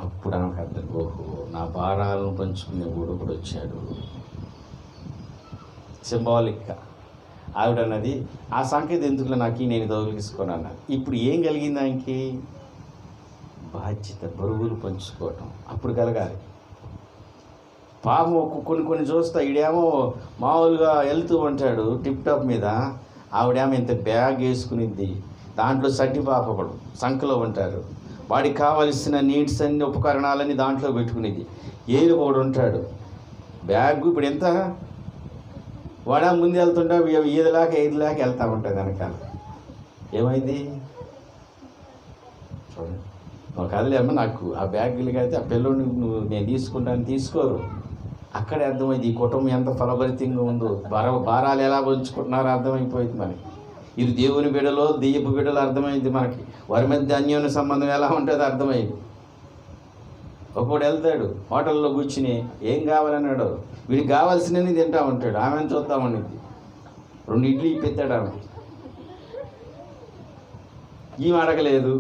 అప్పుడు ఆమెకు అర్థం, ఓహో నా భారాలను పంచుకునే కూడా వచ్చాడు. సింబాలిక్గా ఆవిడ అన్నది, ఆ సంకేతం ఎందుకులో నాకు నేను తొలగించుకోను. ఇప్పుడు ఏం కలిగింది ఆయనకి? బాధ్యత, బరువులు పంచుకోవటం. అప్పుడు కలగాలి. పాపం కొన్ని చూస్తా, ఈడేమో మామూలుగా వెళ్తూ ఉంటాడు టిప్ టాప్ మీద, ఆవిడేమో ఇంత బ్యాగ్ వేసుకునిద్ది, దాంట్లో సడ్డి పాపడు సంఖలో ఉంటారు, వాడికి కావలసిన నీడ్స్ అన్ని ఉపకరణాలన్నీ దాంట్లో పెట్టుకునేది. ఏలు కూడా ఉంటాడు, బ్యాగ్ ఇప్పుడు ఎంత, వాడా ముందు వెళ్తుంటా 5 లాక్ వెళ్తూ ఉంటుంది వెనకాల. ఏమైంది చూడండి. ఒక కదలేమో నాకు ఆ బ్యాగులకి అయితే ఆ పిల్లోని నువ్వు నేను తీసుకుంటాను తీసుకోరు. అక్కడే అర్థమైంది ఈ కుటుంబం ఎంత ఫలభరితంగా ఉందో, భారాలు ఎలా పంచుకుంటున్నారో అర్థమైపోయింది మనకి. ఇది దేవుని బిడ్డలో దెయ్యపు బిడ్డలో అర్థమైంది మనకి. వారి మధ్య అన్యోన్య సంబంధం ఎలా ఉంటుందో అర్థమైంది. ఒకడు వెళ్తాడు హోటల్లో కూర్చుని, ఏం కావాలన్నాడు, వీడికి కావాల్సినవి తింటా ఉంటాడు, ఆమెను చూద్దామనిద్ది, 2 ఇడ్లీ పెట్టాడు ఆమె, ఈమె అడగలేదు,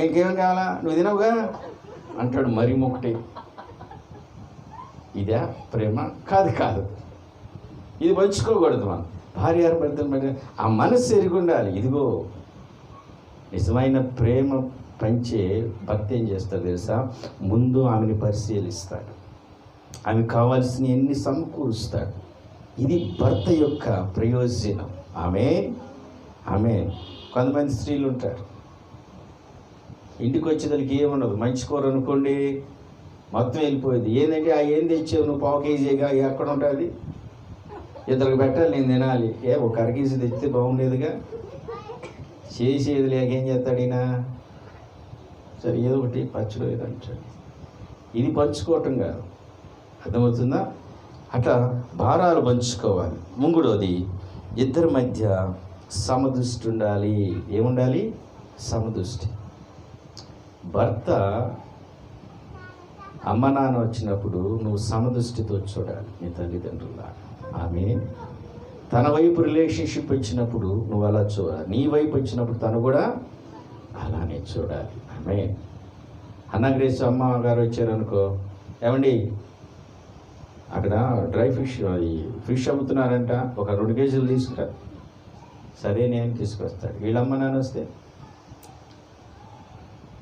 ఇంకేం కావాలా, నువ్వు తినవుగా అంటాడు. మరి ఒకటి, ఇదే ప్రేమ? కాదు. ఇది పంచుకోకూడదు. మనం భార్యాభర్తలు ఆ మనస్సు ఎరిగి ఉండాలి. ఇదిగో నిజమైన ప్రేమ పంచే భర్త ఏం చేస్తాడు తెలుసా? ముందు ఆమెను పరిశీలిస్తాడు, ఆమె కావాల్సిన ఎన్ని సమకూరుస్తాడు. ఇది భర్త యొక్క ప్రయోజనం. ఆమె కొంతమంది స్త్రీలు ఉంటారు, ఇంటికి వచ్చేదానికి ఏమన్నది, మంచి కూర అనుకోండి మొత్తం వెళ్ళిపోయింది. ఏంటంటే ఆ ఏం తెచ్చావు నువ్వు, 1/4 కేజీగా, ఎక్కడ ఉంటుంది, ఇద్దరికి పెట్టాలి, నేను తినాలి. 1 అర కేజీ తెచ్చితే బాగుండేదిగా, చేసేది లేక ఏం చేస్తాడు ఈయన, సరే ఏదో ఒకటి పచ్చడి ఏదో అంటాడు. ఇది పంచుకోవటం కాదు, అర్థమవుతుందా? అట్లా భారాలు పంచుకోవాలి. ముంగుడోది, ఇద్దరి మధ్య సమదృష్టి ఉండాలి. ఏముండాలి? సమదృష్టి. భర్త అమ్మ నాన్న వచ్చినప్పుడు నువ్వు సమదృష్టితో చూడాలి నీ తల్లిదండ్రుల. ఆమె తన వైపు రిలేషన్షిప్ వచ్చినప్పుడు నువ్వు అలా చూడాలి, నీ వైపు వచ్చినప్పుడు తను కూడా అలానే చూడాలి. ఆమె అన్నగ్రేసి అమ్మగారు వచ్చారనుకో, ఏమండి అక్కడ డ్రై ఫిష్ అమ్ముతున్నారంట, ఒక 2 కేజీలు తీసుకురా. సరే నేను తీసుకొస్తాడు. వీళ్ళమ్మ నాన్న వస్తే,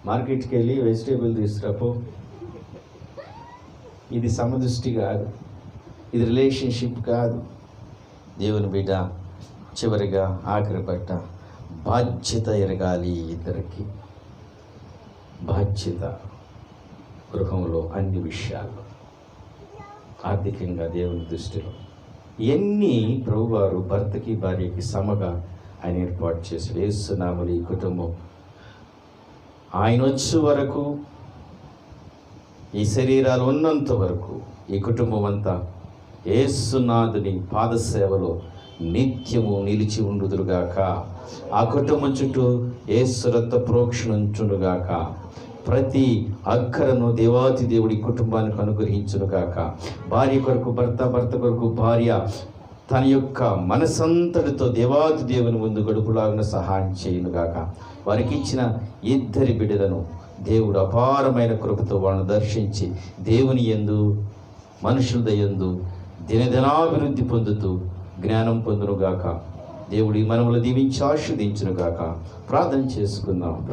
మార్కెట్కి వెళ్ళి వెజిటేబుల్ తీసుకురాపో. ఇది సమదృష్టి కాదు, ఇది రిలేషన్షిప్ కాదు. దేవుని బిడ్డ చివరిగా ఆఖరి పట్ట బాధ్యత ఎరగాలి. ఇద్దరికి బాధ్యత, గృహంలో అన్ని విషయాల్లో, ఆర్థికంగా, దేవుని దృష్టిలో ఎన్ని ప్రభువారు భర్తకి భార్యకి సమగా ఆయన ఏర్పాటు చేసి యేసునామములో ఈ కుటుంబం ఆయన వచ్చే వరకు, ఈ శరీరాలు ఉన్నంత వరకు ఈ కుటుంబం అంతా యేసునాథుని పాదసేవలో నిత్యము నిలిచి ఉండుదురుగాక. ఆ కుటుంబం చుట్టూ యేసు రక్త ప్రోక్షణ ఉంచునుగాక. ప్రతి అక్కరను దేవాతి దేవుడి కుటుంబానికి అనుగ్రహించునుగాక. భార్య కొరకు భర్త, భర్త కొరకు భార్య తన యొక్క మనసంతటితో దేవాది దేవుని ముందు గడుపులాగిన సహాయం చేయునుగాక. వారికి ఇచ్చిన ఇద్దరి బిడ్డలను దేవుడు అపారమైన కృపతో వాళ్ళను దర్శించి దేవుని యందు మనుషుల యందు దినదినాభివృద్ధి పొందుతూ జ్ఞానం పొందునుగాక. దేవుడి మనములు దీవించి ఆశీర్వదించునుగాక. ప్రార్థన చేసుకుందాం.